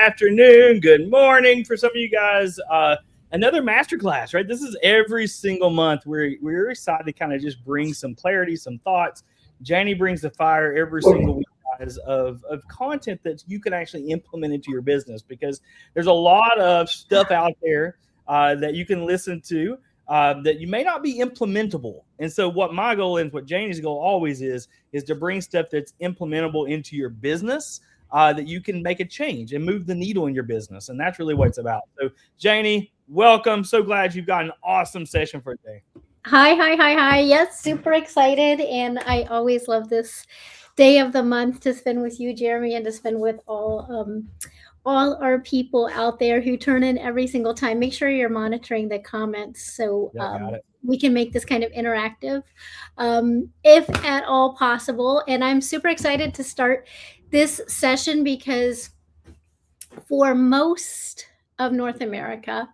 afternoon, good morning for some of you guys. Another masterclass, right? This is every single month. We're excited to kind of just bring some clarity, some thoughts. Janie brings the fire every single week, guys, of content that you can actually implement into your business, because there's a lot of stuff out there that you can listen to that you may not be implementable. And so what my goal is, what Janie's goal always is to bring stuff that's implementable into your business, that you can make a change and move the needle in your business. And that's really what it's about. So Janie, welcome. So glad you've got an awesome session for today. Hi. Yes, super excited. And I always love this day of the month to spend with you, Jeremy, and to spend with all our people out there who turn in every single time. Make sure you're monitoring the comments so Got it. we can make this kind of interactive, if at all possible. And I'm super excited to start this session because for most of North America,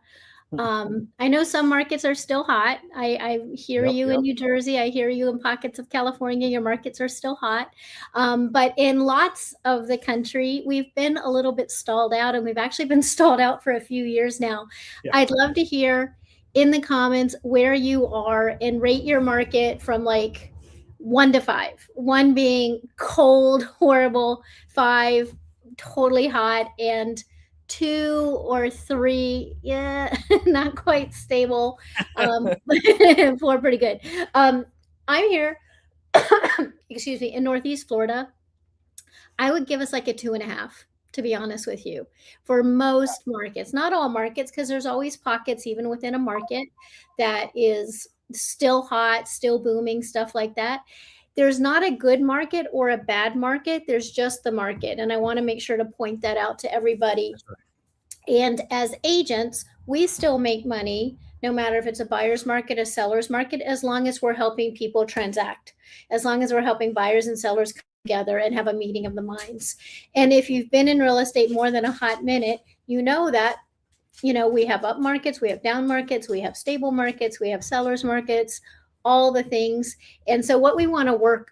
I know some markets are still hot. I hear you in New Jersey. I hear you in pockets of California. Your markets are still hot. But in lots of the country, we've been a little bit stalled out, and we've actually been stalled out for a few years now. Yeah. I'd love to hear in the comments where you are and rate your market from like 1 to 5. 1 being cold, horrible, 5 totally hot, and 2 or 3, yeah, not quite stable. 4 pretty good. I'm here, excuse me, in Northeast Florida. I would give us like a 2.5, to be honest with you, for most markets. Not all markets, because there's always pockets even within a market that is still hot, still booming, stuff like that. There's not a good market or a bad market. There's just the market. And I want to make sure to point that out to everybody. And as agents, we still make money no matter if it's a buyer's market, a seller's market, as long as we're helping people transact, as long as we're helping buyers and sellers come together and have a meeting of the minds. And if you've been in real estate more than a hot minute, you know that, we have up markets, we have down markets, we have stable markets, we have sellers markets, all the things. And so what we want to work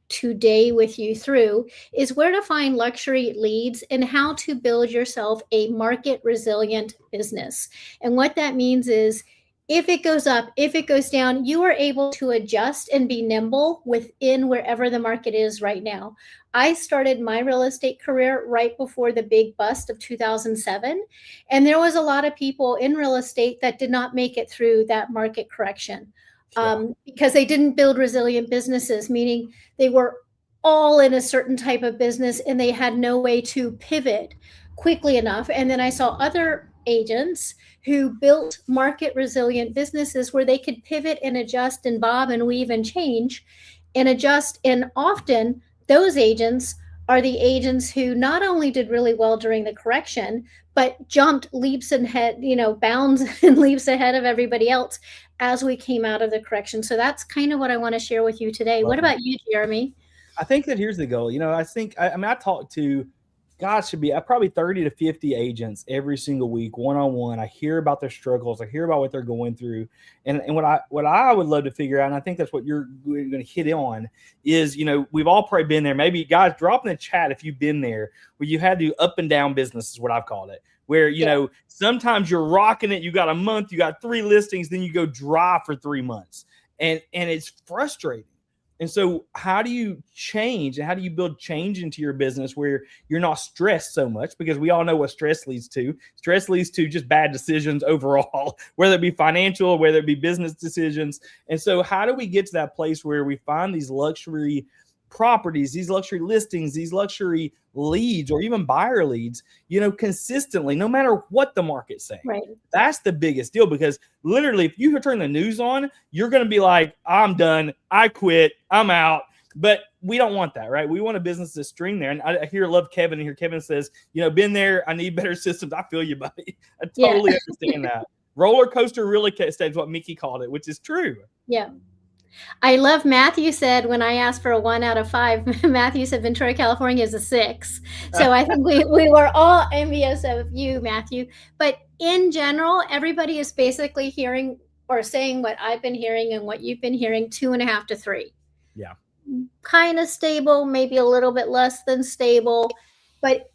today with you through is where to find luxury leads and how to build yourself a market resilient business. And what that means is if it goes up, if it goes down, you are able to adjust and be nimble within wherever the market is right now. I started my real estate career right before the big bust of 2007. And there was a lot of people in real estate that did not make it through that market correction. Because they didn't build resilient businesses, meaning they were all in a certain type of business and they had no way to pivot quickly enough. And then I saw other agents who built market resilient businesses where they could pivot and adjust and bob and weave and change and adjust. And often those agents are the agents who not only did really well during the correction, but jumped leaps and bounds and leaps ahead of everybody else as we came out of the correction. So that's kind of what I want to share with you today. What about you, Jeremy? I think that here's the goal. I talk to, gosh, should be probably 30 to 50 agents every single week, one-on-one. I hear about their struggles. I hear about what they're going through. And what I would love to figure out, and I think that's what you're going to hit on, is, we've all probably been there. Maybe guys, drop in the chat if you've been there, where you had to up and down business is what I've called it. Where, sometimes you're rocking it. You got a month, you got 3 listings, then you go dry for 3 months. And it's frustrating. And so how do you change and how do you build change into your business where you're not stressed so much? Because we all know what stress leads to. Stress leads to just bad decisions overall, whether it be financial or whether it be business decisions. And so how do we get to that place where we find these luxury properties, these luxury listings, these luxury leads, or even buyer leads, consistently, no matter what the market's saying? Right. That's the biggest deal, because literally if you turn the news on, you're going to be like, I'm done. I quit. I'm out. But we don't want that, right? We want a business to string there. And I love Kevin here. Kevin says, been there. I need better systems. I feel you, buddy. I totally understand that. Roller coaster real estate is what Mickey called it, which is true. Yeah. I love Matthew said, when I asked for a 1 out of 5, Matthew said Ventura, California is a 6. So I think we were all envious of you, Matthew. But in general, everybody is basically hearing or saying what I've been hearing and what you've been hearing, 2.5 to 3. Yeah. Kind of stable, maybe a little bit less than stable. But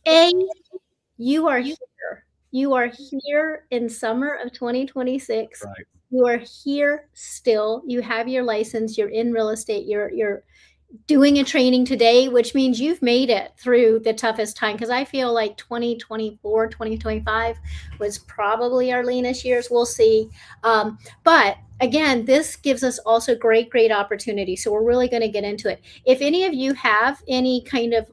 You are here. You are here in summer of 2026. Right. You are here still. You have your license. You're in real estate. You're doing a training today, which means you've made it through the toughest time. Because I feel like 2024, 2025 was probably our leanest years. We'll see. But again, this gives us also great opportunity. So we're really going to get into it. If any of you have any kind of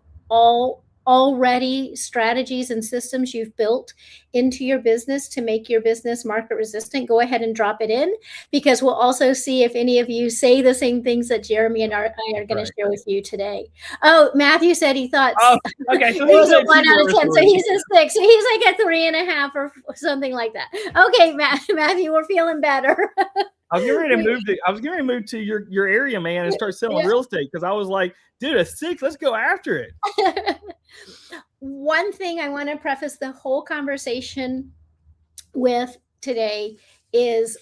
already strategies and systems you've built into your business to make your business market resistant, go ahead and drop it in, because we'll also see if any of you say the same things that Jeremy and I are going to share with you today. Oh, Matthew said he thought okay, so it was a 1 out of 10, so he's a 6. So he's like a 3.5 or something like that. Okay, Matthew, we're feeling better. I was getting ready to move to your area, man, and start selling real estate, because I was like, dude, a 6, let's go after it. One thing I want to preface the whole conversation with today is,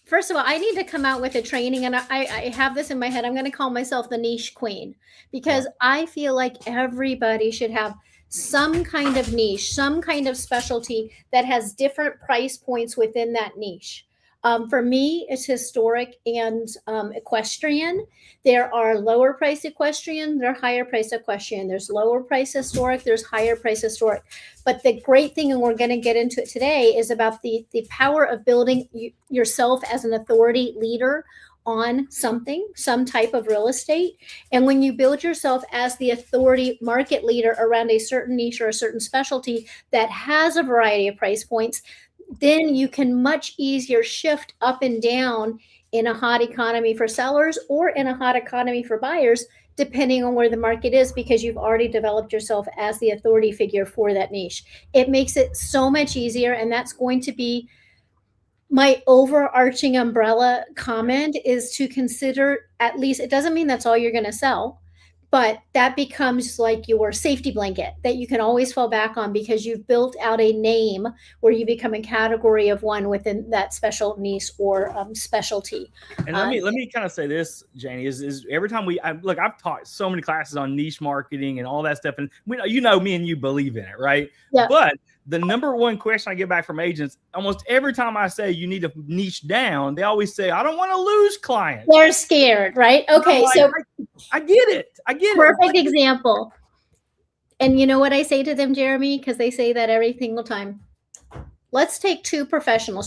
first of all, I need to come out with a training, and I have this in my head. I'm going to call myself the niche queen, because I feel like everybody should have some kind of niche, some kind of specialty that has different price points within that niche. For me, it's historic and equestrian. There are lower price equestrian, there are higher price equestrian. There's lower price historic, there's higher price historic. But the great thing, and we're going to get into it today, is about the power of building yourself as an authority leader on something, some type of real estate. And when you build yourself as the authority market leader around a certain niche or a certain specialty that has a variety of price points, then you can much easier shift up and down in a hot economy for sellers or in a hot economy for buyers, depending on where the market is, because you've already developed yourself as the authority figure for that niche. It makes it so much easier, and that's going to be my overarching umbrella comment, is to consider, at least, it doesn't mean that's all you're going to sell, but that becomes like your safety blanket that you can always fall back on, because you've built out a name where you become a category of one within that special niche or specialty. And let me kind of say this, Janie, is every time I've taught so many classes on niche marketing and all that stuff, and me and you believe in it, right? Yeah. But the number one question I get back from agents, almost every time I say you need to niche down, they always say, I don't want to lose clients. They're scared, right? Okay, so I get it. Perfect example. And you know what I say to them, Jeremy? Because they say that every single time. Let's take two professional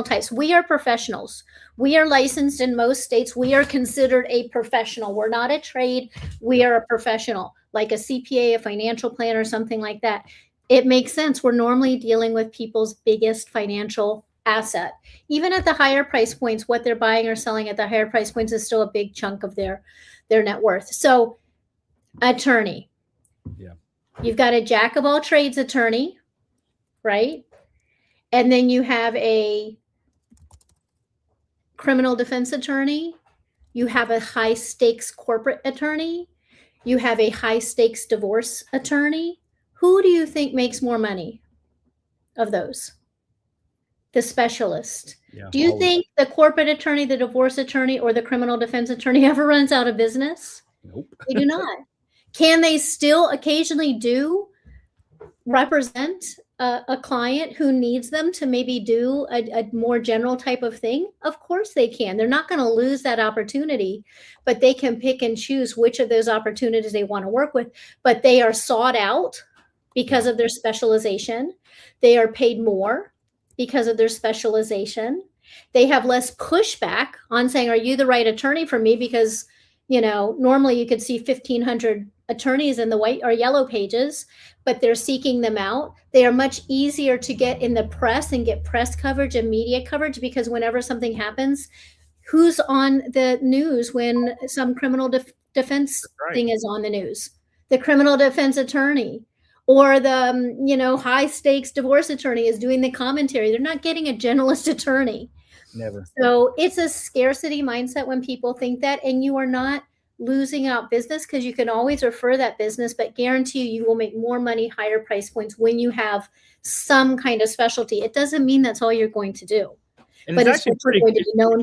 types. We are professionals. We are licensed in most states. We are considered a professional. We're not a trade. We are a professional, like a CPA, a financial planner, something like that. It makes sense. We're normally dealing with people's biggest financial asset. Even at the higher price points, what they're buying or selling at the higher price points is still a big chunk of their net worth. So, attorney. Yeah. You've got a jack of all trades attorney, right? And then you have a criminal defense attorney. You have a high stakes corporate attorney. You have a high stakes divorce attorney. Who do you think makes more money of those? The specialist. Yeah, do you think the corporate attorney, the divorce attorney, or the criminal defense attorney ever runs out of business? Nope. They do not. Can they still occasionally represent a client who needs them to maybe do a more general type of thing? Of course they can. They're not going to lose that opportunity, but they can pick and choose which of those opportunities they want to work with. But they are sought out because of their specialization. They are paid more because of their specialization. They have less pushback on saying, are you the right attorney for me? Because, normally you could see 1,500 attorneys in the white or yellow pages, but they're seeking them out. They are much easier to get in the press and get press coverage and media coverage, because whenever something happens, who's on the news when some criminal defense thing is on the news? The criminal defense attorney. Or the, high stakes divorce attorney is doing the commentary. They're not getting a generalist attorney. Never. So it's a scarcity mindset when people think that, and you are not losing out business, because you can always refer that business, but guarantee you will make more money, higher price points when you have some kind of specialty. It doesn't mean that's all you're going to do, And but it's it's actually what you're going to be known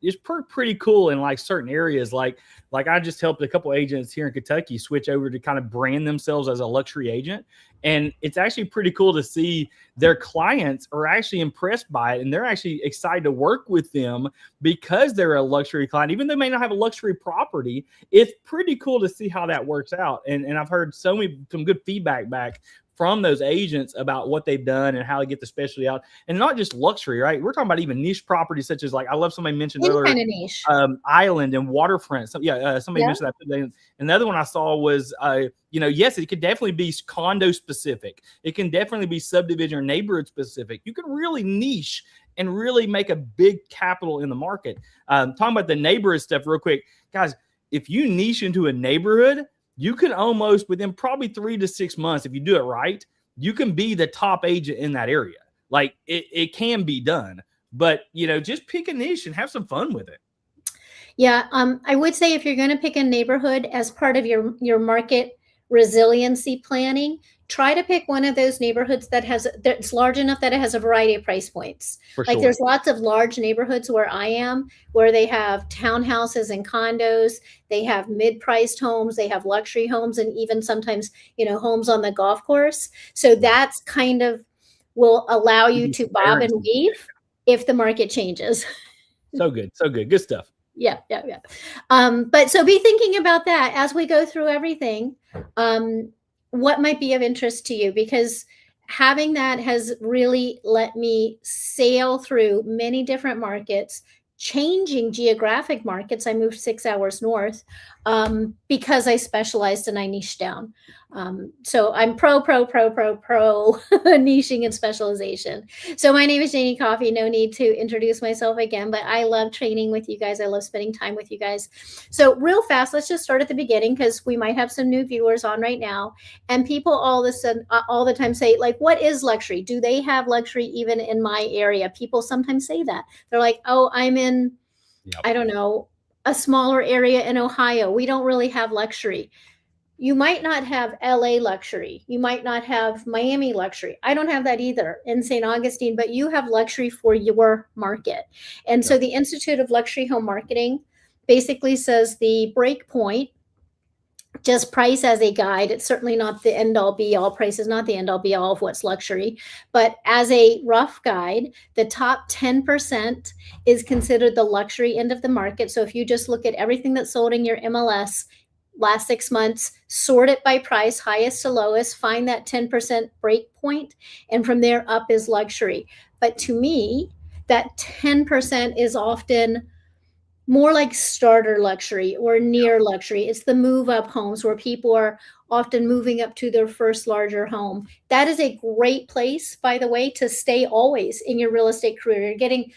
it's for. pretty cool in like certain areas. Like I just helped a couple agents here in Kentucky switch over to kind of brand themselves as a luxury agent. And it's actually pretty cool to see their clients are actually impressed by it. And they're actually excited to work with them because they're a luxury client, even though they may not have a luxury property. It's pretty cool to see how that works out. And I've heard some good feedback back from those agents about what they've done and how to get the specialty out. And not just luxury, right? We're talking about even niche properties such as, like, I love somebody mentioned Any earlier, kind of niche. island and waterfront. So, somebody mentioned that. Another one I saw was, yes, it could definitely be condo specific. It can definitely be subdivision or neighborhood specific. You can really niche and really make a big capital in the market. Talking about the neighborhood stuff real quick, guys, if you niche into a neighborhood, you can almost, within probably 3 to 6 months, if you do it right, you can be the top agent in that area. Like, it can be done, but just pick a niche and have some fun with it. Yeah, I would say if you're going to pick a neighborhood as part of your market resiliency planning, try to pick one of those neighborhoods that's large enough that it has a variety of price points. Like, there's lots of large neighborhoods where I am, where they have townhouses and condos, they have mid-priced homes, they have luxury homes, and even sometimes, homes on the golf course. So that's kind of will allow you to bob and weave if the market changes. So good. Good stuff. Yeah. But so be thinking about that as we go through everything. What might be of interest to you, because having that has really let me sail through many different markets, changing geographic markets. I moved 6 hours north because I specialized and I niched down. So I'm pro niching and specialization. So my name is Janie Coffey. No need to introduce myself again, but I love training with you guys. I love spending time with you guys. So real fast, let's just start at the beginning, because we might have some new viewers on right now. And people all the time say, like, what is luxury? Do they have luxury even in my area? People sometimes say that. They're like, oh, I'm in, I don't know, a smaller area in Ohio. We don't really have luxury. You might not have LA luxury. You might not have Miami luxury. I don't have that either in St. Augustine, but you have luxury for your market. And so the Institute of Luxury Home Marketing basically says the break point, just price as a guide. It's certainly not the end all be all. Price is not the end all be all of what's luxury, but as a rough guide, the top 10% is considered the luxury end of the market. So if you just look at everything that's sold in your MLS last 6 months, sort it by price, highest to lowest, find that 10% break point, and from there up is luxury. But to me, that 10% is often more like starter luxury or near luxury. It's the move up homes where people are often moving up to their first larger home. That is a great place, by the way, to stay always in your real estate career. You're getting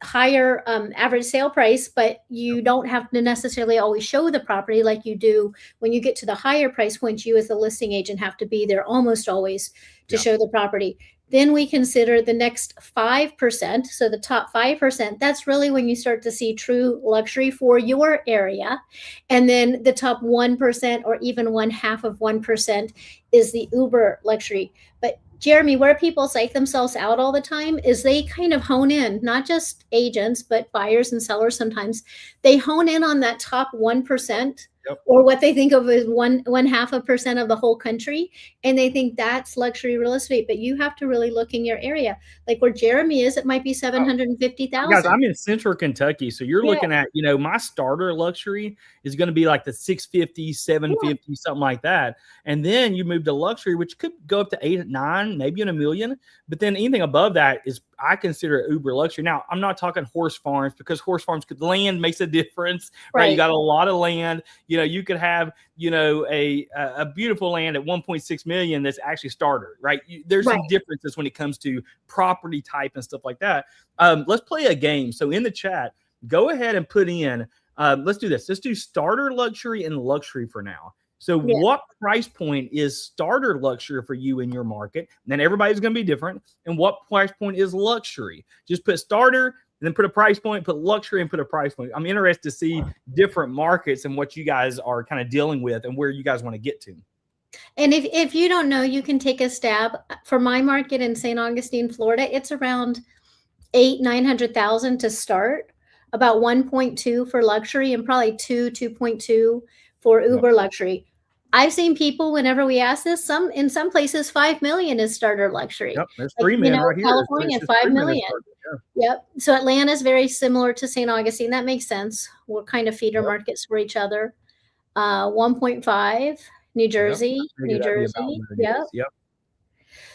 higher average sale price, but you don't have to necessarily always show the property like you do when you get to the higher price points. You as the listing agent have to be there almost always to show the property. Then we consider the next 5%. So the top 5%, that's really when you start to see true luxury for your area. And then the top 1% or even 0.5% is the uber luxury. But Jeremy, where people psych themselves out all the time is they kind of hone in, not just agents, but buyers and sellers sometimes. They hone in on that top 1%. Or what they think of as 0.5% of the whole country, and they think that's luxury real estate. But you have to really look in your area, like where Jeremy is. It might be 750,000. Guys, I'm in Central Kentucky, so you're looking at my starter luxury is going to be like the 650, 750, something like that, and then you move to luxury, which could go up to 8, 9, maybe in $1 million. But then anything above that is, I consider it uber luxury. Now, I'm not talking horse farms, because horse farms land makes a difference, right? You got a lot of land. You could have, a beautiful land at 1.6 million that's actually starter, right? There's some differences when it comes to property type and stuff like that. Let's play a game. So in the chat, go ahead and put in, let's do this. Let's do starter luxury and luxury for now. So what price point is starter luxury for you in your market? And then everybody's going to be different. And what price point is luxury? Just put starter, and then put a price point, put luxury, and put a price point. I'm interested to see different markets and what you guys are kind of dealing with and where you guys want to get to. And if you don't know, you can take a stab. For my market in St. Augustine, Florida, it's around 900,000 to start, about 1.2 for luxury, and probably 2.2 for uber luxury. I've seen people, whenever we ask this, in some places 5 million is starter luxury. Yep, there's 3 million right here. California, 5 million. Yep. So Atlanta is very similar to St. Augustine. That makes sense. We're kind of feeder markets for each other. 1.5, New Jersey. Yep.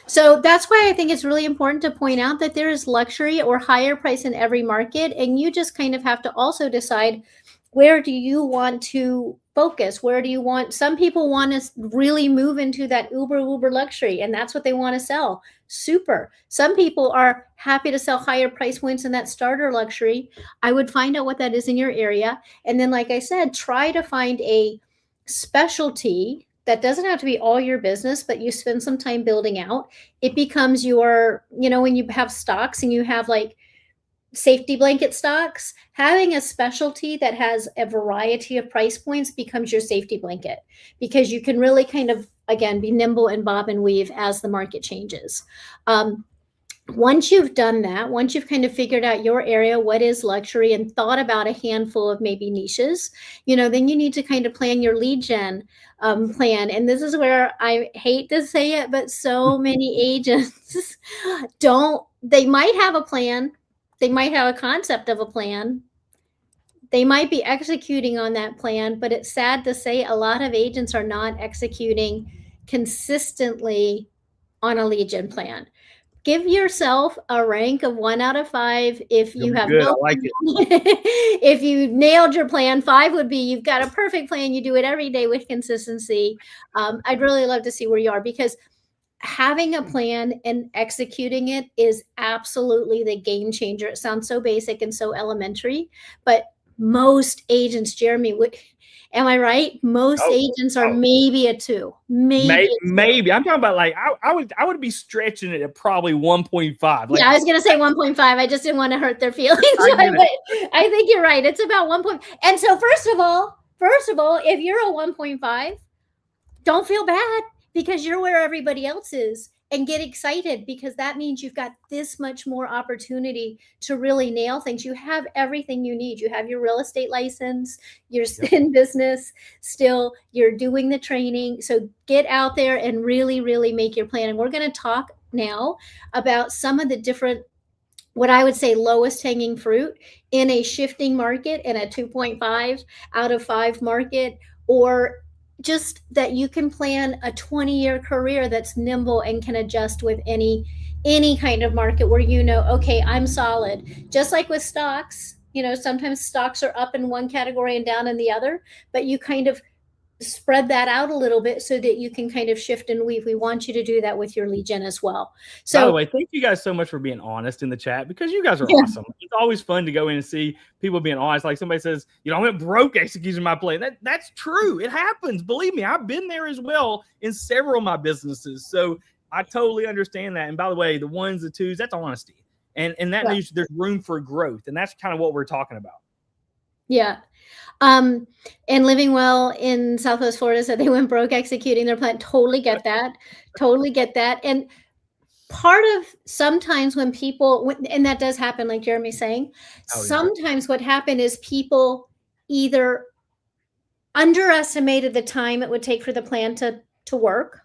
So that's why I think it's really important to point out that there is luxury or higher price in every market. And you just kind of have to also decide, where do you want to focus? Where do you want? Some people want to really move into that uber luxury, and that's what they want to sell. Super. Some people are happy to sell higher price points in that starter luxury. I would find out what that is in your area. And then, like I said, try to find a specialty that doesn't have to be all your business, but you spend some time building out. It becomes your, when you have stocks and you have like safety blanket stocks, having a specialty that has a variety of price points becomes your safety blanket, because you can really kind of, again, be nimble and bob and weave as the market changes. Once you've done that, once you've kind of figured out your area, what is luxury, and thought about a handful of maybe niches, then you need to kind of plan your lead gen plan. And this is where I hate to say it, but so many agents they might have a plan. They might have a concept of a plan. They might be executing on that plan, but it's sad to say a lot of agents are not executing consistently on a lead gen plan. Give yourself a rank of 1 out of 5 if you have no plan. If you nailed your plan. 5 would be you've got a perfect plan. You do it every day with consistency. I'd really love to see where you are, because having a plan and executing it is absolutely the game changer. It sounds so basic and so elementary, but most agents, Jeremy, am I right? Most agents are maybe a 2. Maybe. I'm talking about like I would be stretching it at probably 1.5. Like, yeah, I was gonna say 1.5. I just didn't want to hurt their feelings. I think you're right. It's about 1. And so first of all, if you're a 1.5, don't feel bad, because you're where everybody else is, and get excited, because that means you've got this much more opportunity to really nail things. You have everything you need. You have your real estate license, you're in business still, you're doing the training. So get out there and really, really make your plan. And we're going to talk now about some of the different, what I would say, lowest hanging fruit in a shifting market, in a 2.5 out of 5 market, or just that you can plan a 20-year career that's nimble and can adjust with any kind of market, where okay, I'm solid. Just like with stocks, sometimes stocks are up in one category and down in the other, but you kind of spread that out a little bit so that you can kind of shift and weave. We want you to do that with your lead gen as well. So, by the way, thank you guys so much for being honest in the chat, because you guys are awesome. It's always fun to go in and see people being honest. Like somebody says, I went broke executing my plan. That's true. It happens. Believe me, I've been there as well in several of my businesses. So I totally understand that. And by the way, the 1s, the 2s, that's honesty. And that means there's room for growth. And that's kind of what we're talking about. Yeah. And Living Well in Southwest Florida said they went broke executing their plan. Totally get that. And part of sometimes when people, and that does happen, like Jeremy's saying, sometimes what happened is people either underestimated the time it would take for the plan to work,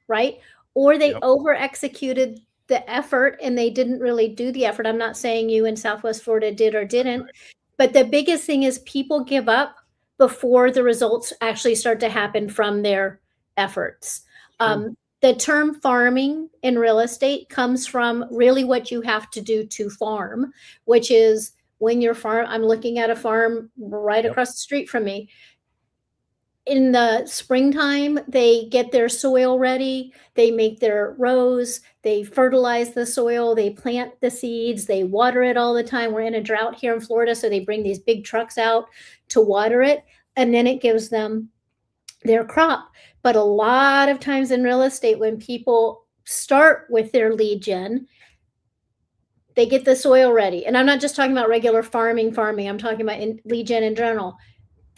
right? Or they over executed the effort and they didn't really do the effort. I'm not saying you in Southwest Florida did or didn't. Right. But the biggest thing is people give up before the results actually start to happen from their efforts. The term farming in real estate comes from really what you have to do to farm, which is when you're I'm looking at a farm right across the street from me. In the springtime, they get their soil ready, they make their rows, they fertilize the soil, they plant the seeds, they water it all the time. We're in a drought here in Florida, so they bring these big trucks out to water it, and then it gives them their crop. But a lot of times in real estate, when people start with their lead gen, they get the soil ready. And I'm not just talking about regular farming. I'm talking about lead gen in general.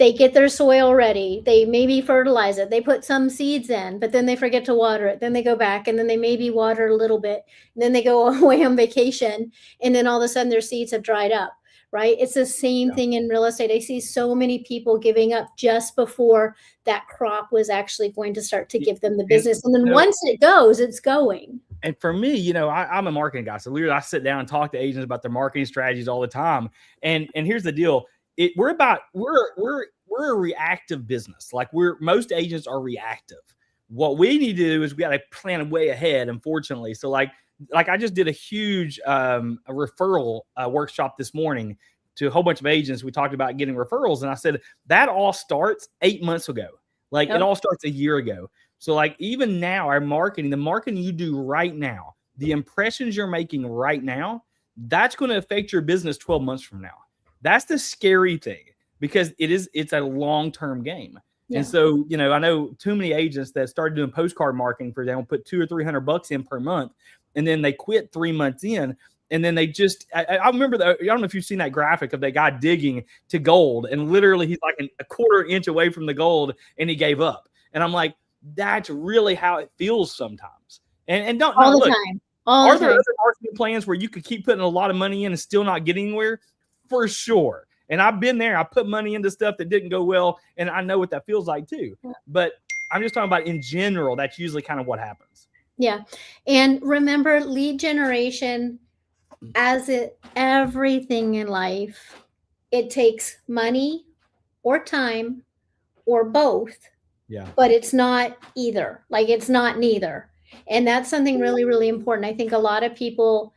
They get their soil ready. They maybe fertilize it. They put some seeds in, but then they forget to water it. Then they go back and then they maybe water a little bit. And then they go away on vacation. And then all of a sudden their seeds have dried up, right? It's the same thing in real estate. I see so many people giving up just before that crop was actually going to start to give them the business. And then once it goes, it's going. And for me, I'm a marketing guy. So literally I sit down and talk to agents about their marketing strategies all the time. And here's the deal. We're a reactive business. Like most agents are reactive. What we need to do is we got to plan way ahead, unfortunately. So like I just did a huge a referral workshop this morning to a whole bunch of agents. We talked about getting referrals. And I said, that all starts 8 months ago. Like it all starts a year ago. So like even now, the marketing you do right now, the impressions you're making right now, that's going to affect your business 12 months from now. That's the scary thing, because it's a long-term game. Yeah. And so, I know too many agents that started doing postcard marketing, for example, put $200 or $300 in per month, and then they quit 3 months in. And then they just, I remember, I don't know if you've seen that graphic of that guy digging to gold, and literally he's like a quarter inch away from the gold and he gave up. And I'm like, that's really how it feels sometimes. And don't all the time. Are there other marketing plans where you could keep putting a lot of money in and still not get anywhere? For sure. And I've been there. I put money into stuff that didn't go well, and I know what that feels like too. But I'm just talking about in general, that's usually kind of what happens. Yeah. And remember, lead generation, as everything in life, it takes money or time or both. Yeah. But it's not either. Like, it's not neither. And that's something really, really important. I think a lot of people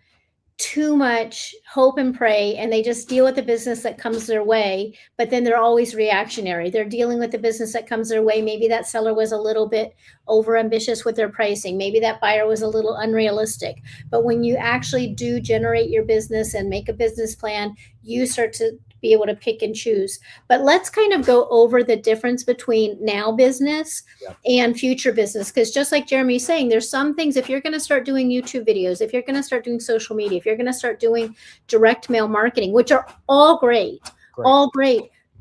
too much hope and pray, and they just deal with the business that comes their way, but then they're always reactionary. They're dealing with the business that comes their way. Maybe that seller was a little bit over ambitious with their pricing. Maybe that buyer was a little unrealistic. But when you actually do generate your business and make a business plan, you start to be able to pick and choose. But let's kind of go over the difference between now business and future business. Because just like Jeremy's saying, there's some things, if you're going to start doing YouTube videos, if you're going to start doing social media, if you're going to start doing direct mail marketing, which are all great,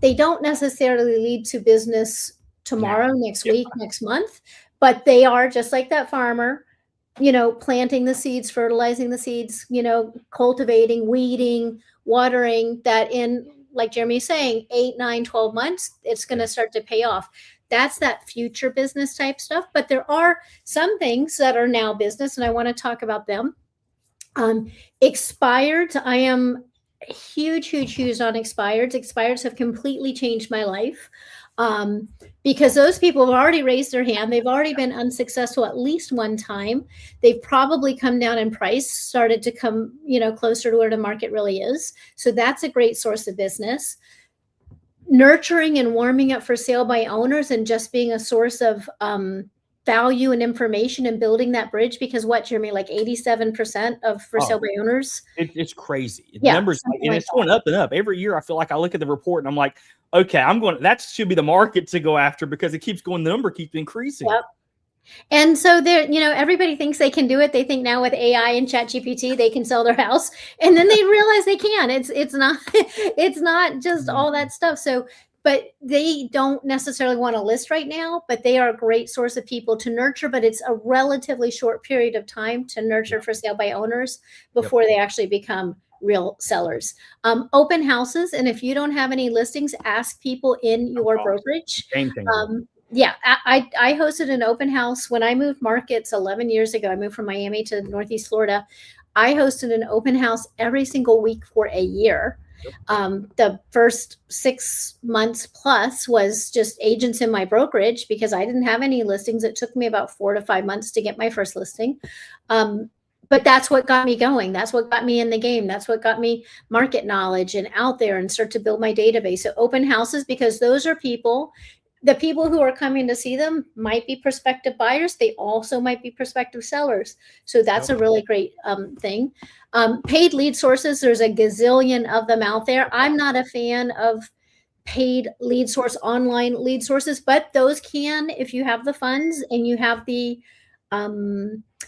they don't necessarily lead to business tomorrow, next week, next month, but they are just like that farmer, planting the seeds, fertilizing the seeds, cultivating, weeding, watering, that in, like Jeremy's saying, 8, 9, 12 months, it's going to start to pay off. That's that future business type stuff. But there are some things that are now business, and I want to talk about them. Expireds. I am huge on expireds. Expireds have completely changed my life. Because those people have already raised their hand. They've already been unsuccessful at least one time. They've probably come down in price, started to come, closer to where the market really is. So that's a great source of business. Nurturing and warming up for sale by owners, and just being a source of value and information, and building that bridge. Because what, Jeremy, like 87% of for sale by owners? It's crazy. Numbers, and it's going up and up. Every year I feel like I look at the report and I'm like, okay, that should be the market to go after, because it keeps going, the number keeps increasing. Yep. And so there, everybody thinks they can do it. They think now with AI and ChatGPT, they can sell their house, and then they realize they can. It's not just all that stuff. So, but they don't necessarily want to list right now, but they are a great source of people to nurture. But it's a relatively short period of time to nurture for sale by owners before they actually become real sellers. Open houses. And if you don't have any listings, ask people in your brokerage. I hosted an open house when I moved markets 11 years ago. I moved from Miami to Northeast Florida. I hosted an open house every single week for a year. The first 6 months plus was just agents in my brokerage, because I didn't have any listings. It took me about 4 to 5 months to get my first listing. But that's what got me going. That's what got me in the game. That's what got me market knowledge and out there and start to build my database. So open houses, because those are the people who are coming to see them might be prospective buyers. They also might be prospective sellers. So that's a really great thing. Paid lead sources. There's a gazillion of them out there. I'm not a fan of paid lead source, online lead sources, but those can, if you have the funds and you have the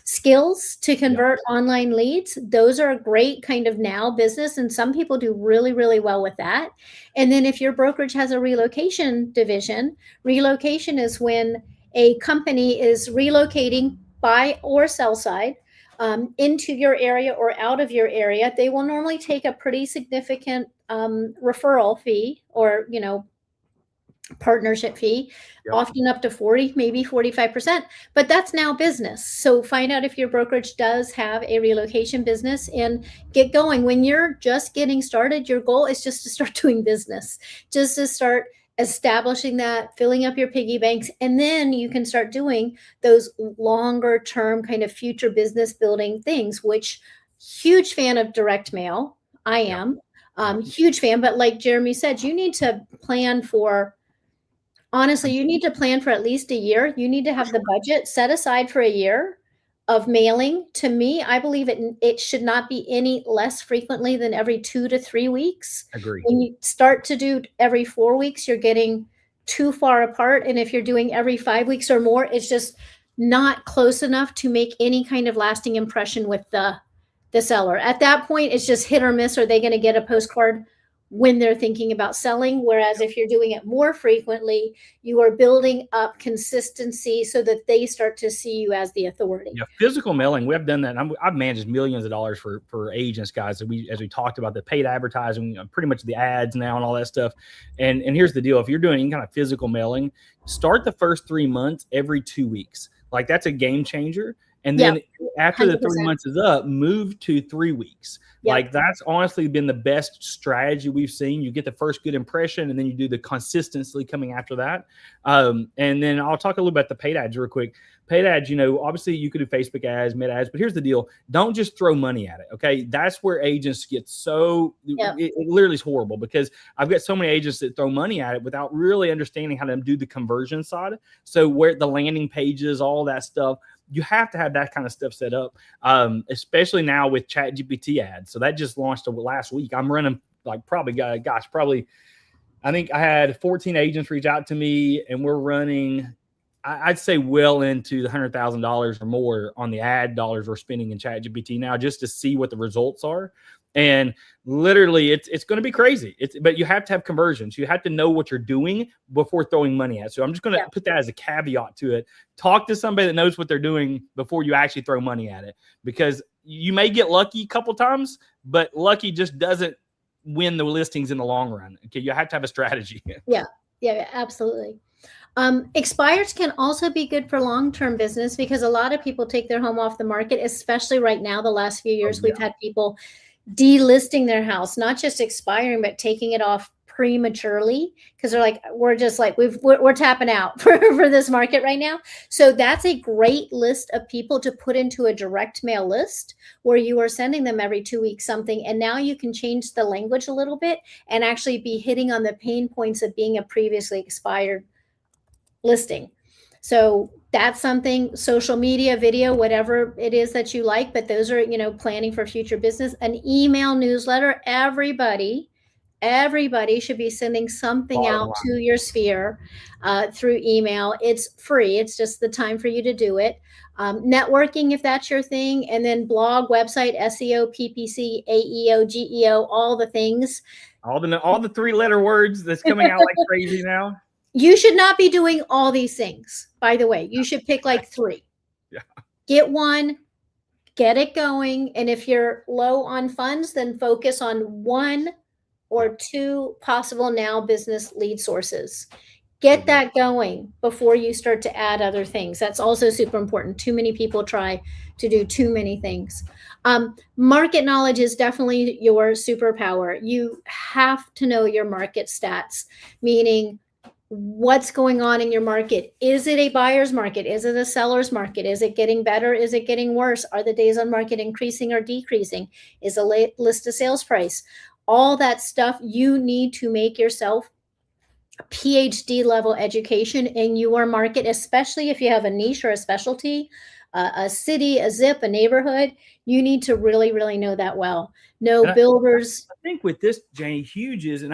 skills to convert online leads. Those are a great kind of now business. And some people do really, really well with that. And then if your brokerage has a relocation division, relocation is when a company is relocating buy or sell side into your area or out of your area. They will normally take a pretty significant referral fee or, partnership fee, often up to 40, maybe 45%, but that's now business. So find out if your brokerage does have a relocation business and get going. When you're just getting started, your goal is just to start doing business, just to start establishing that, filling up your piggy banks, and then you can start doing those longer term kind of future business building things, which huge fan of direct mail. I am huge fan, but like Jeremy said, you need to plan for, honestly, you need to plan for at least a year. You need to have the budget set aside for a year of mailing. To me, I believe it should not be any less frequently than every 2 to 3 weeks. Agree. When you start to do every 4 weeks, you're getting too far apart. And if you're doing every 5 weeks or more, it's just not close enough to make any kind of lasting impression with the seller. At that point, it's just hit or miss. Are they going to get a postcard when they're thinking about selling? Whereas if you're doing it more frequently, you are building up consistency so that they start to see you as the authority. Yeah, physical mailing, we have done that. I've managed millions of dollars for agents, guys. As we talked about the paid advertising, pretty much the ads now and all that stuff. And here's the deal: if you're doing any kind of physical mailing, start the first 3 months every 2 weeks. Like that's a game changer. And then after 100%. The 3 months is up, move to 3 weeks. Like that's honestly been the best strategy we've seen. You get the first good impression, and then you do the consistency coming after that. And then I'll talk a little about the paid ads real quick. Paid ads, obviously you could do Facebook ads, mid ads, but here's the deal. Don't just throw money at it. Okay. That's where agents get it literally is horrible, because I've got so many agents that throw money at it without really understanding how to do the conversion side. So where the landing pages, all that stuff, you have to have that kind of stuff set up, especially now with ChatGPT ads. So that just launched last week. I'm running I think I had 14 agents reach out to me, and we're running, I'd say well into the $100,000 or more on the ad dollars we're spending in ChatGPT now, just to see what the results are. And literally it's going to be crazy. But you have to have conversions. You have to know what you're doing before throwing money at it. So I'm just going to put that as a caveat to it. Talk to somebody that knows what they're doing before you actually throw money at it, because you may get lucky a couple times, but lucky just doesn't win the listings in the long run. Okay. You have to have a strategy. Yeah, absolutely. Expires can also be good for long-term business, because a lot of people take their home off the market, especially right now. The last few years, we've had people delisting their house, not just expiring, but taking it off prematurely, because they're like, we're tapping out for this market right now. So that's a great list of people to put into a direct mail list, where you are sending them every 2 weeks something. And now you can change the language a little bit and actually be hitting on the pain points of being a previously expired listing. So that's something. Social media, video, whatever it is that you like, but those are, planning for future business. An email newsletter, everybody should be sending something out to your sphere through email. It's free. It's just the time for you to do it. Networking, if that's your thing, and then blog, website, SEO, PPC, AEO, GEO, all the things. All the 3-letter words that's coming out like crazy now. You should not be doing all these things, by the way. You should pick like 3. Yeah. Get one, get it going. And if you're low on funds, then focus on 1 or 2 possible now business lead sources. Get that going before you start to add other things. That's also super important. Too many people try to do too many things. Market knowledge is definitely your superpower. You have to know your market stats, meaning what's going on in your market. Is it a buyer's market? Is it a seller's market? Is it getting better? Is it getting worse? Are the days on market increasing or decreasing? Is a list of sales price? All that stuff, you need to make yourself a PhD level education in your market, especially if you have a niche or a specialty, a city, a zip, a neighborhood. You need to really, really know that well. Builders. I think with this, Janie, huge is, and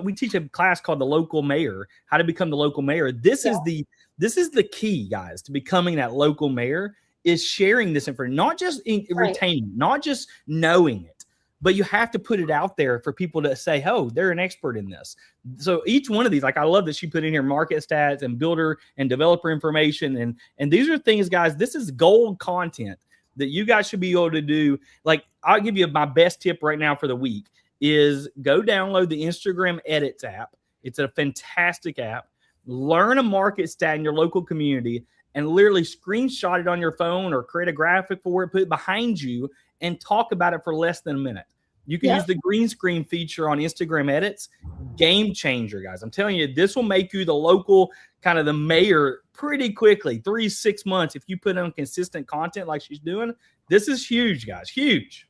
we teach a class called the local mayor, how to become the local mayor. This is the key, guys, to becoming that local mayor, is sharing this information, not just retaining, not just knowing it, but you have to put it out there for people to say, oh, they're an expert in this. So each one of these, like I love that she put in here market stats and builder and developer information. And these are things, guys, this is gold content that you guys should be able to do. Like, I'll give you my best tip right now for the week is go download the Instagram Edits app. It's a fantastic app. Learn a market stat in your local community and literally screenshot it on your phone or create a graphic for it, put it behind you, and talk about it for less than a minute. You can use the green screen feature on Instagram Edits. Game changer, guys. I'm telling you, this will make you the local kind of the mayor pretty quickly, 3-6 months. If you put on consistent content like she's doing, this is huge, guys, huge.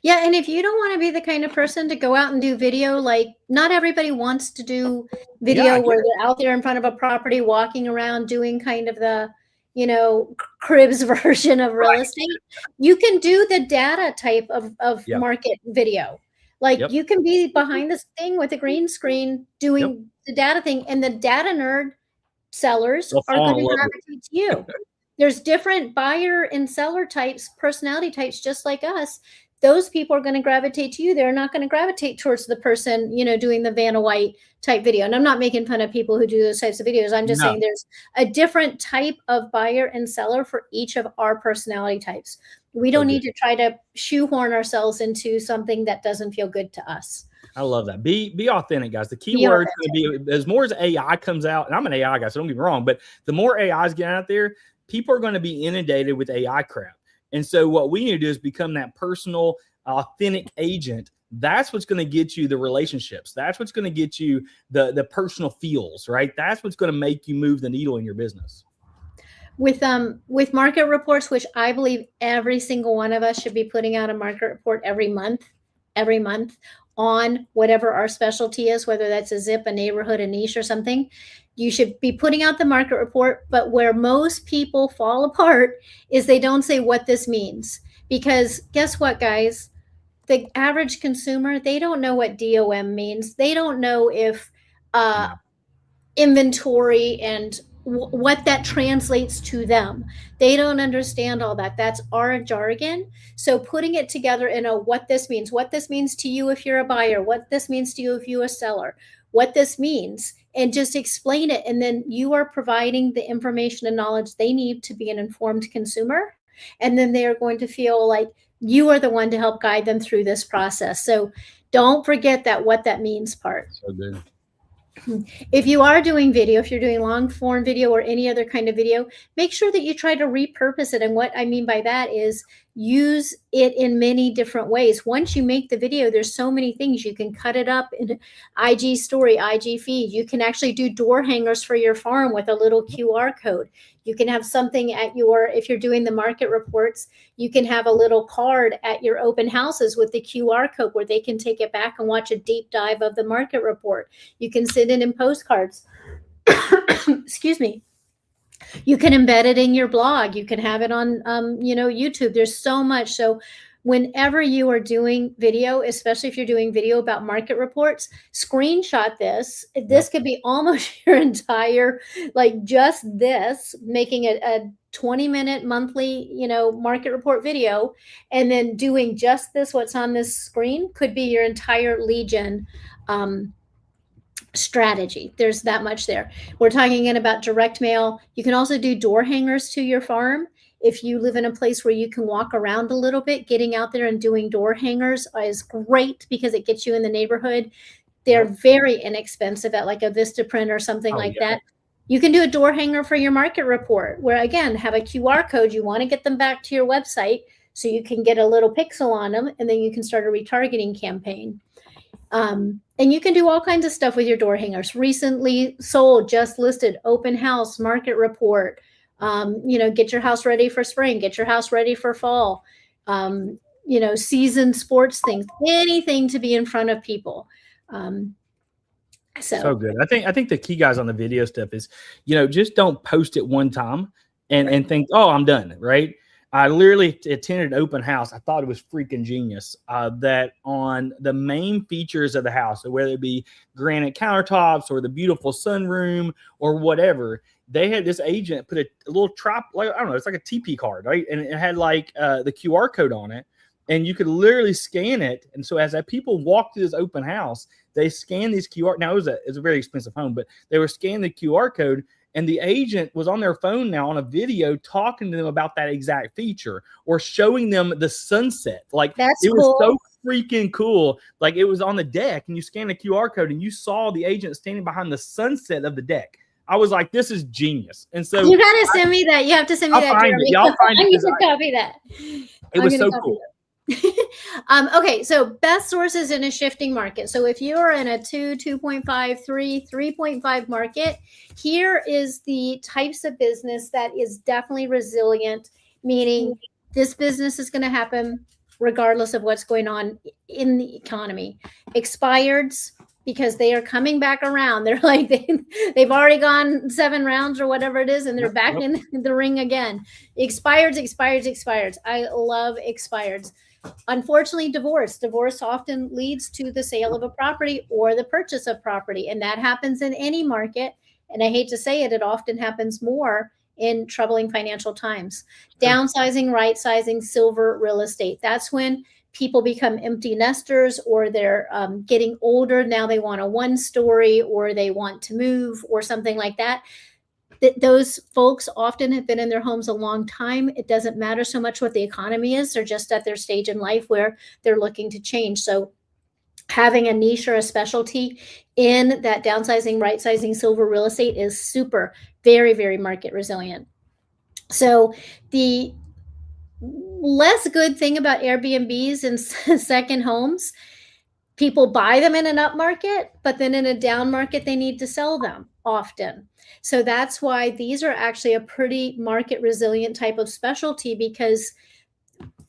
Yeah, and if you don't want to be the kind of person to go out and do video, like not everybody wants to do video where they're out there in front of a property, walking around doing kind of the, you know, cribs version of real estate. You can do the data type of market video. Like you can be behind this thing with a green screen doing the data thing, and the data nerd sellers are going to gravitate to you. There's different buyer and seller types, personality types, just like us. Those people are going to gravitate to you. They're not going to gravitate towards the person, you know, doing the Vanna White type video. And I'm not making fun of people who do those types of videos. I'm just saying there's a different type of buyer and seller for each of our personality types. We don't need to try to shoehorn ourselves into something that doesn't feel good to us. I love that. Be authentic, guys. The key word is going to be, as more as AI comes out, and I'm an AI guy, so don't get me wrong, but the more AIs get out there, people are going to be inundated with AI crap. And so what we need to do is become that personal, authentic agent. That's what's going to get you the relationships. That's what's going to get you the personal feels, right? That's what's going to make you move the needle in your business. With market reports, which I believe every single one of us should be putting out a market report every month on whatever our specialty is, whether that's a zip, a neighborhood, a niche, or something. You should be putting out the market report, but where most people fall apart is they don't say what this means. Because guess what, guys? The average consumer, they don't know what DOM means. They don't know if inventory and what that translates to them. They don't understand all that. That's our jargon. So putting it together in a what this means to you if you're a buyer, what this means to you if you're a seller, what this means, and just explain it. And then you are providing the information and knowledge they need to be an informed consumer. And then they are going to feel like you are the one to help guide them through this process. So don't forget that what that means part. So good. If you are doing video, if you're doing long form video or any other kind of video, make sure that you try to repurpose it. And what I mean by that is use it in many different ways. Once you make the video, there's so many things. You can cut it up in IG story, IG feed. You can actually do door hangers for your farm with a little QR code. You can have something at if you're doing the market reports, you can have a little card at your open houses with the QR code where they can take it back and watch a deep dive of the market report. You can send it in postcards. Excuse me. You can embed it in your blog. You can have it on, YouTube. There's so much. So whenever you are doing video, especially if you're doing video about market reports, screenshot this. This could be almost your entire, like just this, making it a 20-minute monthly, market report video, and then doing just this, what's on this screen could be your entire lead gen strategy. There's that much there. We're talking again about direct mail. You can also do door hangers to your farm. If you live in a place where you can walk around a little bit, getting out there and doing door hangers is great because it gets you in the neighborhood. They're very inexpensive at like a Vistaprint or something that. You can do a door hanger for your market report where, again, have a QR code. You want to get them back to your website so you can get a little pixel on them, and then you can start a retargeting campaign. And you can do all kinds of stuff with your door hangers. Recently sold, just listed, open house, market report. Get your house ready for spring, get your house ready for fall, season sports things, anything to be in front of people. So good. I think the key, guys, on the video stuff is, just don't post it one time and think, oh, I'm done. Right. I literally attended an open house. I thought it was freaking genius. That on the main features of the house, so whether it be granite countertops or the beautiful sunroom or whatever, they had this agent put a little like, I don't know, it's like a TP card, right? And it had like the QR code on it, and you could literally scan it. And so as people walked through this open house, they scanned these QR. Now it was a very expensive home, but they were scanning the QR code. And the agent was on their phone now on a video talking to them about that exact feature or showing them the sunset. Like That's it was cool. so freaking cool. Like it was on the deck and you scan the QR code and you saw the agent standing behind the sunset of the deck. I was like, this is genius. And so you gotta send me that. You have to send me that, Jeremy. Y'all find I it. need to copy that. It was so cool. Okay, so best sources in a shifting market. So if you're in a 2, 2.5, 3, 3.5 market, here is the types of business that is definitely resilient, meaning this business is going to happen regardless of what's going on in the economy. Expireds, because they are coming back around. They're like, they've already gone 7 rounds or whatever it is, and they're back in the ring again. Expireds. I love expireds. Unfortunately, divorce often leads to the sale of a property or the purchase of property. And that happens in any market. And I hate to say it, it often happens more in troubling financial times. Downsizing, right sizing, silver real estate. That's when people become empty nesters, or they're getting older. Now they want a 1-story, or they want to move, or something like that. Those folks often have been in their homes a long time. It doesn't matter so much what the economy is. They're just at their stage in life where they're looking to change. So having a niche or a specialty in that downsizing, right sizing, silver real estate is super, very, very market resilient. So the less good thing about Airbnbs and second homes, people buy them in an up market, but then in a down market, they need to sell them often. So that's why these are actually a pretty market resilient type of specialty, because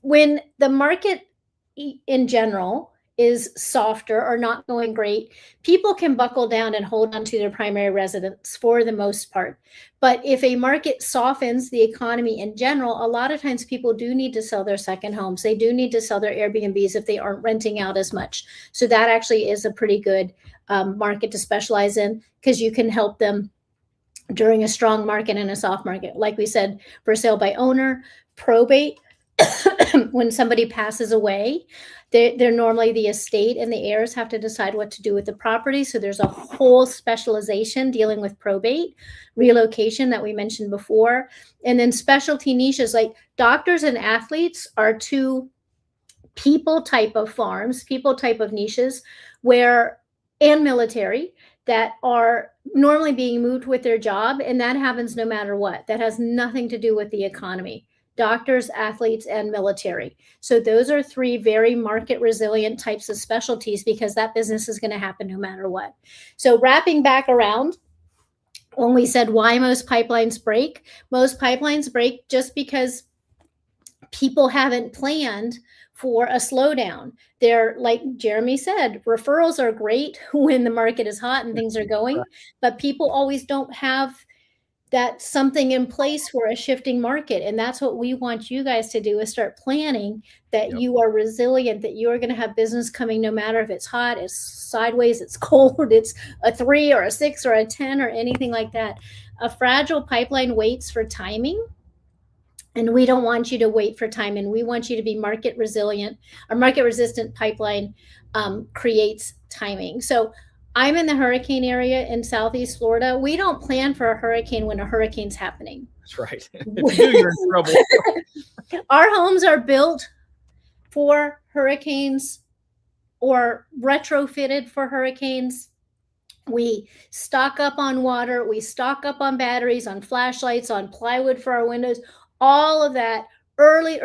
when the market in general is softer or not going great, people can buckle down and hold on to their primary residence for the most part. But if a market softens the economy in general, a lot of times people do need to sell their second homes. They do need to sell their Airbnbs if they aren't renting out as much. So that actually is a pretty good market to specialize in, because you can help them during a strong market and a soft market. Like we said, for sale by owner, probate, when somebody passes away, they're normally the estate and the heirs have to decide what to do with the property. So there's a whole specialization dealing with probate, relocation that we mentioned before, and then specialty niches like doctors and athletes are 2 people type of farms, people type of niches and military that are normally being moved with their job. And that happens no matter what. That has nothing to do with the economy. Doctors, athletes, and military. So those are 3 very market resilient types of specialties, because that business is going to happen no matter what. So wrapping back around, when we said why most pipelines break just because people haven't planned for a slowdown. They're, like Jeremy said, referrals are great when the market is hot and things are going, but people always don't have that something in place for a shifting market. And that's what we want you guys to do, is start planning that you are resilient, that you are going to have business coming no matter if it's hot, it's sideways, it's cold, it's a 3 or a 6 or a 10 or anything like that. A fragile pipeline waits for timing. And we don't want you to wait for time. And we want you to be market resilient. Our market resistant pipeline creates timing. So I'm in the hurricane area in Southeast Florida. We don't plan for a hurricane when a hurricane's happening. That's right. If you do, you're in trouble. Our homes are built for hurricanes or retrofitted for hurricanes. We stock up on water. We stock up on batteries, on flashlights, on plywood for our windows, all of that. Early.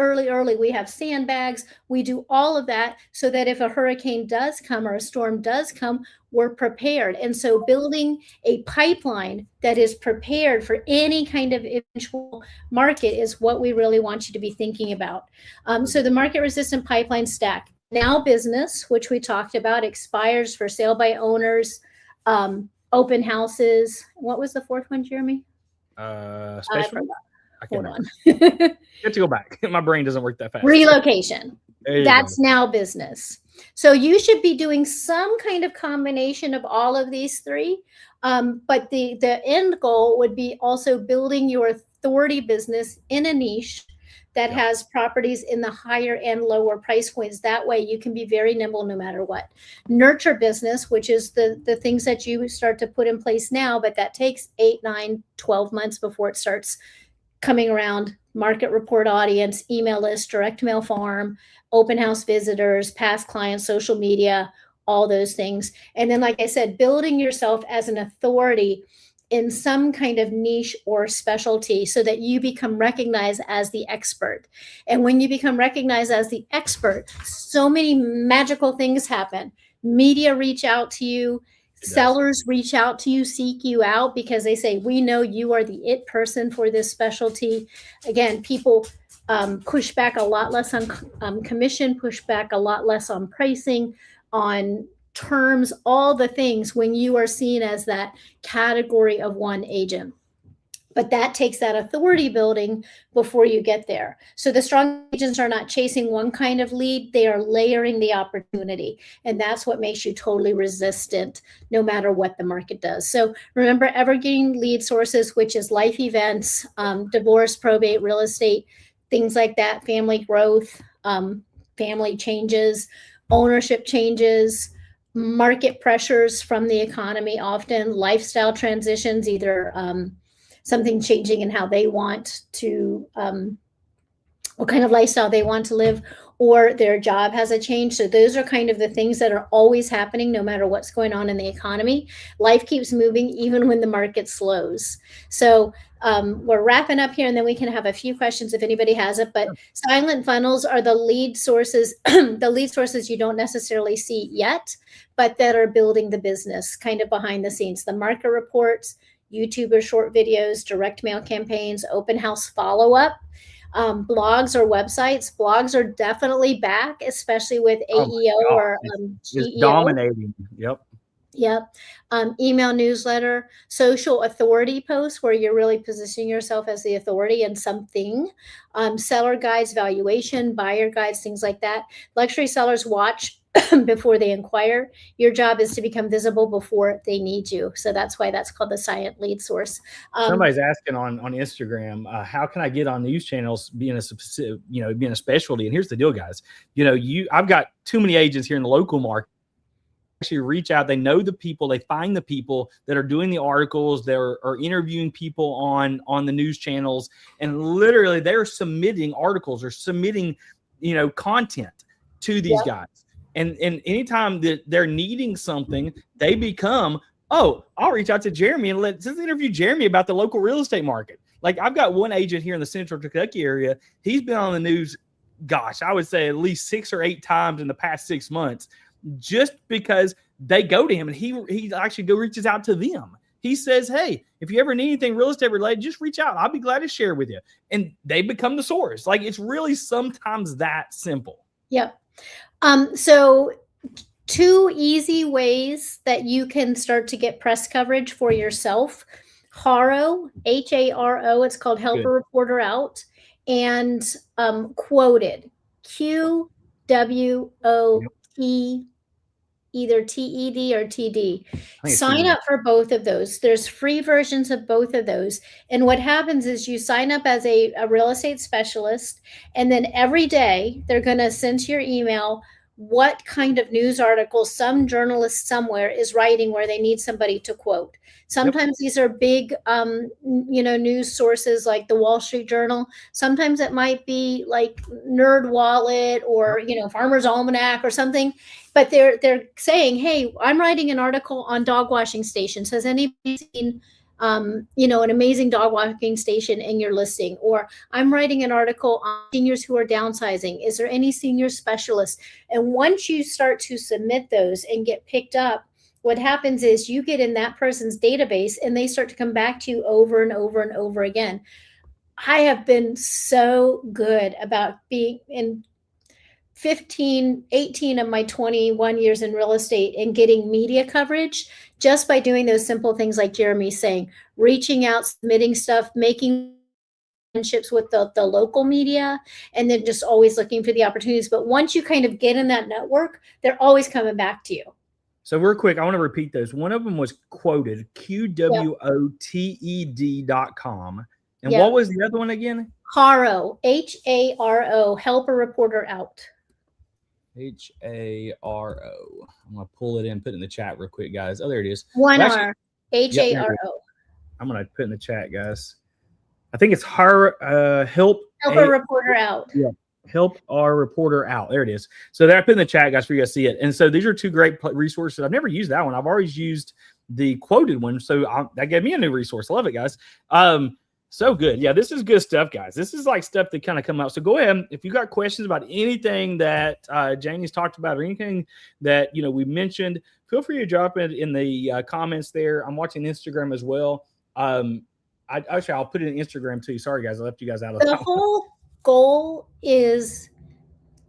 We have sandbags. We do all of that so that if a hurricane does come or a storm does come, we're prepared. And so building a pipeline that is prepared for any kind of eventual market is what we really want you to be thinking about. So the market resistant pipeline stack. Now business, which we talked about, expires, for sale by owners, open houses. What was the 4th one, Jeremy? Special. I can't Hold remember. on. Get to go back. My brain doesn't work that fast. Relocation. That's go. now business. So you should be doing some kind of combination of all of these three. But the end goal would be also building your authority business in a niche that has properties in the higher and lower price points. That way you can be very nimble no matter what. Nurture business, which is the things that you start to put in place now, but that takes 8, 9, 12 months before it starts coming around. Market report audience, email list, direct mail farm, open house visitors, past clients, social media, all those things. And then, like I said, building yourself as an authority in some kind of niche or specialty so that you become recognized as the expert. And when you become recognized as the expert, so many magical things happen. Media reach out to you. Sellers reach out to you, seek you out because they say, we know you are the it person for this specialty. Again, people push back a lot less on commission, push back a lot less on pricing, on terms, all the things when you are seen as that category of one agent. But that takes that authority building before you get there. So the strong agents are not chasing one kind of lead, they are layering the opportunity. And that's what makes you totally resistant no matter what the market does. So remember, evergreen lead sources, which is life events, divorce, probate, real estate, things like that, family growth, family changes, ownership changes, market pressures from the economy, often lifestyle transitions, either something changing in how they want to, what kind of lifestyle they want to live, or their job has a change. So those are kind of the things that are always happening no matter what's going on in the economy. Life keeps moving even when the market slows. So we're wrapping up here, and then we can have a few questions if anybody has it. But silent funnels are the lead sources, the lead sources you don't necessarily see yet, but that are building the business kind of behind the scenes. The market reports, YouTube or short videos, direct mail campaigns, open house follow-up, blogs or websites. Blogs are definitely back, especially with AEO or It's GEO. dominating. Yep. Email newsletter, social authority posts where you're really positioning yourself as the authority in something. Seller guides, valuation, buyer guides, things like that. Luxury sellers watch before they inquire. Your job is to become visible before they need you. So that's why that's called the silent lead source. Somebody's asking on Instagram, how can I get on news channels being a specific, being a specialty? And here's the deal, guys. I've got too many agents here in the local market. Actually reach out. They know the people, they find the people that are doing the articles, they are interviewing people on the news channels, and literally they're submitting articles or submitting content to these guys. And anytime that they're needing something, they become, oh, I'll reach out to Jeremy and let's interview Jeremy about the local real estate market. Like, I've got one agent here in the Central Kentucky area. He's been on the news, gosh, I would say at least 6 or 8 times in the past 6 months, just because they go to him and he actually reaches out to them. He says, hey, if you ever need anything real estate related, just reach out. I'll be glad to share with you. And they become the source. Like, it's really sometimes that simple. Yep. So 2 easy ways that you can start to get press coverage for yourself. HARO, HARO, it's called Help a Reporter Out, and Quoted, QWOT, either TED or TD. Sign up for both of those. There's free versions of both of those. And what happens is you sign up as a real estate specialist, and then every day they're going to send to your email what kind of news articles some journalist somewhere is writing where they need somebody to quote. Sometimes these are big, news sources like the Wall Street Journal. Sometimes it might be like Nerd Wallet or, Farmer's Almanac or something. But they're saying, hey, I'm writing an article on dog washing stations. Has anybody seen an amazing dog walking station in your listing? Or I'm writing an article on seniors who are downsizing. Is there any senior specialists? And once you start to submit those and get picked up, what happens is you get in that person's database and they start to come back to you over and over and over again. I have been so good about being in 18 of my 21 years in real estate and getting media coverage just by doing those simple things like Jeremy's saying, reaching out, submitting stuff, making friendships with the local media, and then just always looking for the opportunities. But once you kind of get in that network, they're always coming back to you. So real quick, I want to repeat those. One of them was quoted, QWOTED.com. And what was the other one again? Haro, Haro, help a reporter out. Haro. I'm going to pull it in, put it in the chat real quick, guys. Oh, there it is. One R, Haro. I'm going to put in the chat, guys. I think it's help a reporter out. Yeah. Help our reporter out. There it is. So there, I put in the chat, guys, for you guys to see it. And so these are two great resources. I've never used that one. I've always used the quoted one. So that gave me a new resource. I love it, guys. So good. Yeah, this is good stuff, guys. This is like stuff that kind of come out. So go ahead. If you got questions about anything that Janie's talked about or anything that, we mentioned, feel free to drop it in the comments there. I'm watching Instagram as well. I'll put it in Instagram too. Sorry, guys. I left you guys out of the whole goal is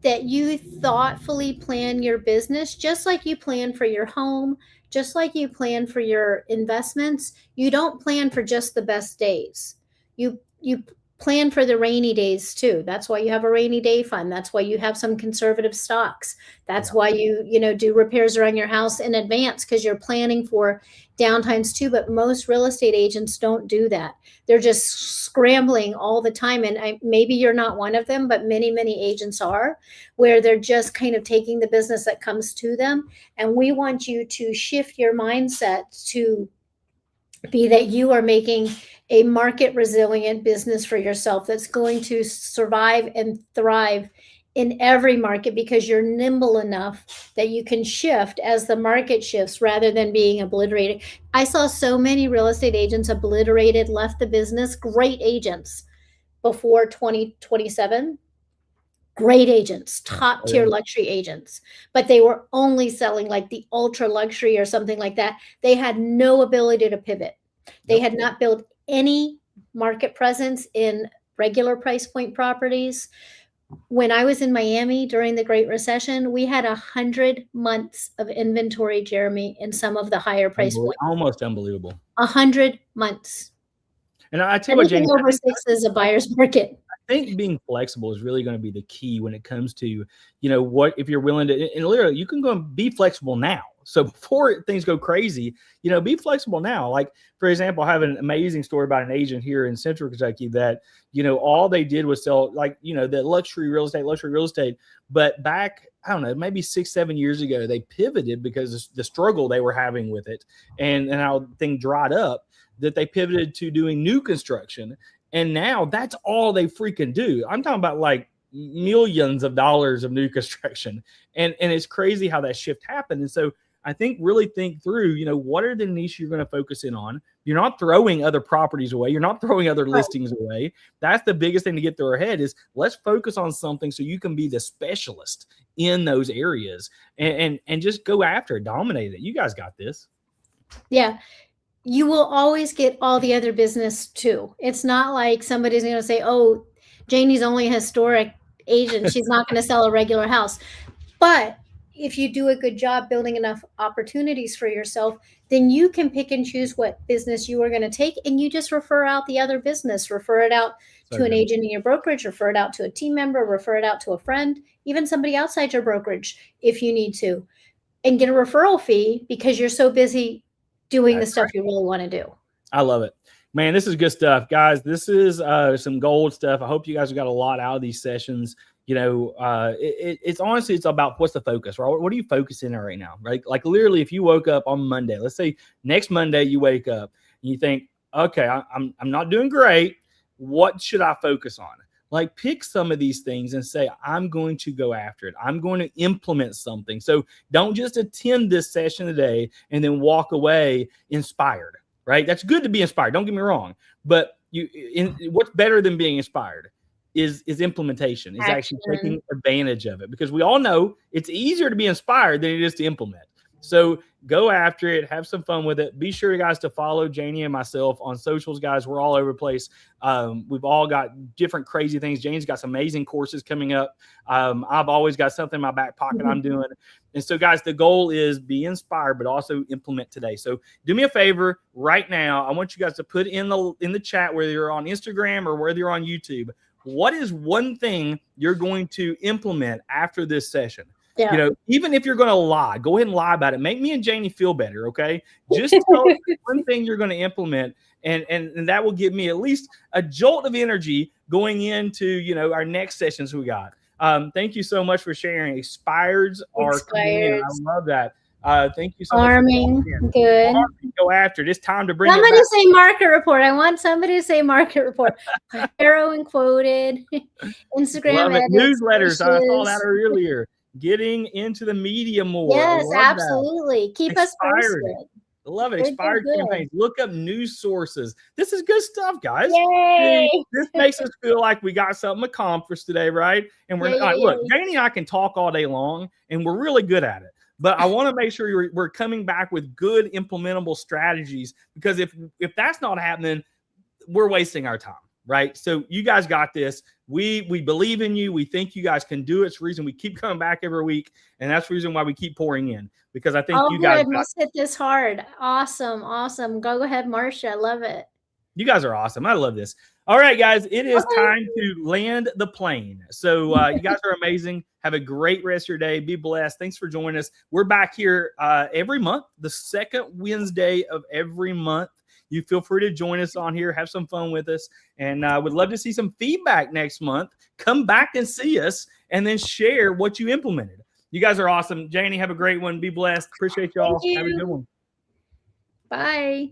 that you thoughtfully plan your business, just like you plan for your home, just like you plan for your investments. You don't plan for just the best days. You plan for the rainy days too. That's why you have a rainy day fund. That's why you have some conservative stocks. That's why you do repairs around your house in advance, because you're planning for downtimes too. But most real estate agents don't do that. They're just scrambling all the time. And maybe you're not one of them, but many, many agents are, where they're just kind of taking the business that comes to them. And we want you to shift your mindset to be that you are making a market resilient business for yourself that's going to survive and thrive in every market, because you're nimble enough that you can shift as the market shifts rather than being obliterated. I saw so many real estate agents obliterated, left the business, great agents before 2027. Great agents, top tier luxury agents, but they were only selling like the ultra luxury or something like that. They had no ability to pivot. They had not built any market presence in regular price point properties. When I was in Miami during the Great Recession, we had 100 months of inventory, Jeremy, in some of the higher price points. Almost unbelievable. 100 months. And I tell you what, Jenny, over 6 is a buyer's market. I think being flexible is really going to be the key when it comes to, what, if you're willing to, and literally you can go and be flexible now. So before things go crazy, be flexible now. Like, for example, I have an amazing story about an agent here in Central Kentucky that, all they did was sell the luxury real estate. But back, I don't know, maybe 6-7 years ago, they pivoted because of the struggle they were having with it and how things dried up, that they pivoted to doing new construction. And now that's all they freaking do. I'm talking about like millions of dollars of new construction. And it's crazy how that shift happened. And so I think really think through, what are the niche you're going to focus in on? You're not throwing other properties away. You're not throwing other listings away. That's the biggest thing to get through our head is let's focus on something so you can be the specialist in those areas and just go after it, dominate it. You guys got this. Yeah. You will always get all the other business too. It's not like somebody's going to say, oh, Janie's only a historic agent. She's not going to sell a regular house. But if you do a good job building enough opportunities for yourself, then you can pick and choose what business you are going to take, and you just refer out the other business, refer it out to an agent in your brokerage, refer it out to a team member, refer it out to a friend, even somebody outside your brokerage if you need to, and get a referral fee because you're so busy doing the stuff you really want to do. I love it. Man, this is good stuff, guys. This is some gold stuff. I hope you guys have got a lot out of these sessions. It's honestly, it's about what's the focus, right? What are you focusing on right now, right? Like literally, if you woke up on Monday, let's say next Monday you wake up and you think, okay, I'm not doing great. What should I focus on? Like pick some of these things and say, I'm going to go after it. I'm going to implement something. So don't just attend this session today and then walk away inspired, right? That's good to be inspired. Don't get me wrong. But what's better than being inspired is implementation, is actually taking advantage of it, because we all know it's easier to be inspired than it is to implement. So go after it, have some fun with it. Be sure, you guys, to follow Janie and myself on socials, guys. We're all over the place. We've all got different crazy things. Jane's got some amazing courses coming up. I've always got something in my back pocket I'm doing. And so, guys, the goal is be inspired, but also implement today. So do me a favor right now. I want you guys to put in the chat, whether you're on Instagram or whether you're on YouTube, what is one thing you're going to implement after this session? Yeah. You know, even if you're going to lie, go ahead and lie about it. Make me and Janie feel better, okay? Just tell us one thing you're going to implement, and that will give me at least a jolt of energy going into, you know, our next sessions we got. Thank you so much for sharing. Expireds are coming in. I love that. Thank you so Farming, much. Good. Farming, go after it. It's time to bring somebody say market report. I want somebody to say market report. Arrow and quoted. Instagram edits, newsletters. I saw that earlier. Getting into the media more. Yes, absolutely. Keep us posted. I love it. Expired campaigns. Look up news sources. This is good stuff, guys. Yay. This makes us feel like we got something accomplished today, right? And we're look, Janie and I can talk all day long, and we're really good at it. But I want to make sure we're coming back with good implementable strategies, because if that's not happening, we're wasting our time, right? So you guys got this. We believe in you. We think you guys can do it. It's the reason we keep coming back every week, and that's the reason why we keep pouring in, because I think you guys must hit this hard. Awesome. Go ahead, Marcia. I love it. You guys are awesome. I love this. All right, guys, it is time to land the plane. So you guys are amazing. Have a great rest of your day. Be blessed. Thanks for joining us. We're back here every month, the second Wednesday of every month. You feel free to join us on here. Have some fun with us. And I would love to see some feedback next month. Come back and see us and then share what you implemented. You guys are awesome. Janie, have a great one. Be blessed. Appreciate y'all. Have a good one. Bye.